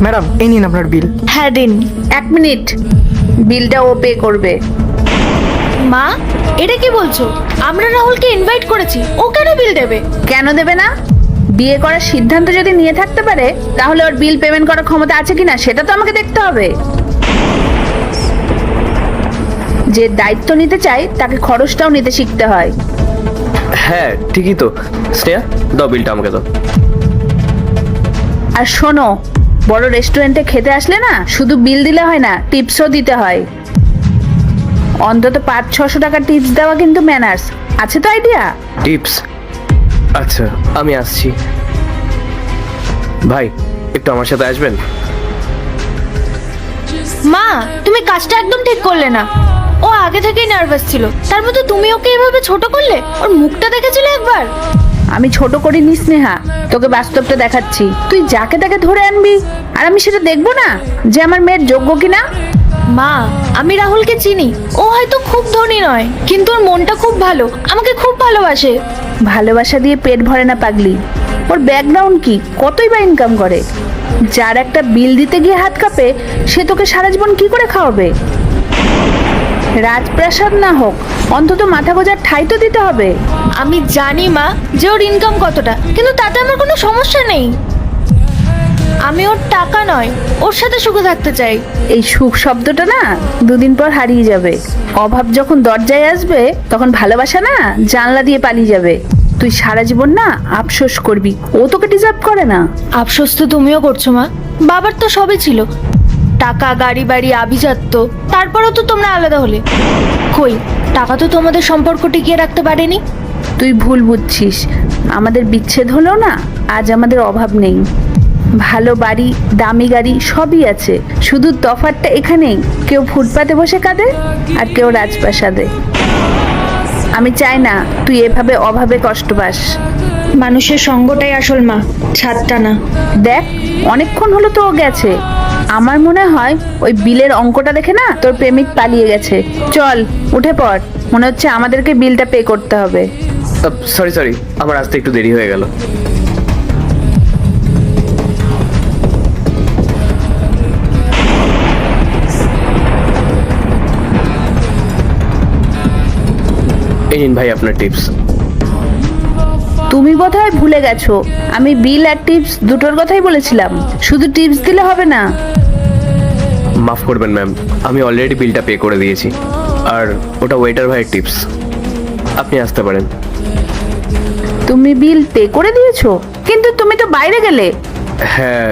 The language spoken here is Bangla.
ম্যাডাম এই নিন আপনার বিল। হ্যাঁ দিন। 1 মিনিট, বিলটা ও পে করবে। মা, এটা কি বলছো? আমরা রাহুলকে ইনভাইট করেছি, ও কেন বিল দেবে? কেন দেবে না? বিয়ে করার সিদ্ধান্ত যদি নিয়ে থাকতে পারে তাহলে ওর বিল পেমেন্ট করার ক্ষমতা আছে কিনা সেটা তো আমাকে দেখতে হবে। যে দায়িত্ব নিতে চায় তাকে খরচটাও নিতে শিখতে হয়। হ্যাঁ ঠিকই তো। স্নেহা, দাও বিলটা আমাকে দাও। আর শোনো, বড় রেস্টুরেন্টে খেতে আসলে না শুধু বিল দিলে হয় না, টিপসও দিতে হয়। অন্তত 500-600 টাকা টিপস দেওয়া কিন্তু ম্যানার্স। আছে তো আইডিয়া? টিপস? আচ্ছা আমি আসছি। ভাই একটু আমার সাথে আসবেন? মা, তুমি কাজটা একদম ঠিক করলে না। ও আগে থেকেই নার্ভাস ছিল, তার মধ্যে তুমি ওকে এভাবে ছোট করলে। ওর মুখটা দেখেছিলে একবার? আমি ছোট করিনি স্নেহা, তোকে বাস্তবটা দেখাচ্ছি। তুই যাকে তাকে ধরে আনবি আর আমি সেটা দেখবো না যে আমার মেয়ের যোগ্য কিনা? মা, আমি রাহুলকে চিনি। ও হয়তো খুব ধনী নয়, কিন্তু ওর মনটা খুব ভালো, আমাকে খুব ভালোবাসে। ভালোবাসা দিয়ে পেট ভরে না পাগলি। ওর ব্যাকগ্রাউন্ড কি, কতই বা ইনকাম করে? যার একটা বিল দিতে গিয়ে হাত কাঁপে সে তোকে সারা জীবন কি করে খাওয়াবে? রাজপ্রাসাদ না হোক, অন্তত মাথা গোজার ঠাঁই তো দিতে হবে। আমি জানি মা যে ওর ইনকাম কতটা, কিন্তু তাতে আমার কোনো সমস্যা নেই। আমি ওর টাকা নয়, ওর সাথে সুখে থাকতে চাই। এই সুখ শব্দটা না দুদিন পর হারিয়ে যাবে। অভাব যখন দরজায় আসবে তখন ভালোবাসা না জানলা দিয়ে পালিয়ে যাবে। তুই সারা জীবন না আফসোস করবি, ও তোকে ডিজার্ভ করে না। আফসোস তো তুমিও করছো মা। বাবার তো সবই ছিল, টাকা, গাড়ি, বাড়ি, আভিজাত্য। তারপরও তো তোমরা আলাদা হলে। কই, টাকা তো তোমাদের সম্পর্ক টিকিয়ে রাখতে পারেনি। তুই ভুল বুঝছিস। আমাদের বিচ্ছেদ হলো না, আজ আমাদের অভাব নেই। ভালো বাড়ি, দামি গাড়ি সবই আছে, শুধু তফাৎটা এখানেই, কেউ ফুটপাতে বসে কাঁদে আর কেউ রাজপ্রাসাদে। আমি চাই না তুই এভাবে অভাবে কষ্ট পাস। মানুষের সঙ্গটাই আসল মা, ছাদটা না। দেখ, অনেকক্ষণ হলো তো ও গেছে। আমার মনে হয় ওই বিলের অঙ্কটা দেখে না তোর প্রেমিক পালিয়ে গেছে। চল উঠে পড়, মনে হচ্ছে আমাদেরকে বিলটা পে করতে হবে। সরি সরি, আমার আসতে একটু দেরি হয়ে গেল। এই নিন ভাই আপনার টিপস। তুমি বোধহয় ভুলে গেছো, আমি বিল আর টিপস দুটোর কথাই বলেছিলাম। শুধু টিপস দিলে হবে না। মাফ করবেন ম্যাম, আমি অলরেডি বিলটা পে করে দিয়েছি। আর ওটা ওয়েটার ভাইয়ের টিপস। আপনি আসতে পারেন। তুমি বিল পে করে দিয়েছো, কিন্তু তুমি তো বাইরে গেলে। হ্যাঁ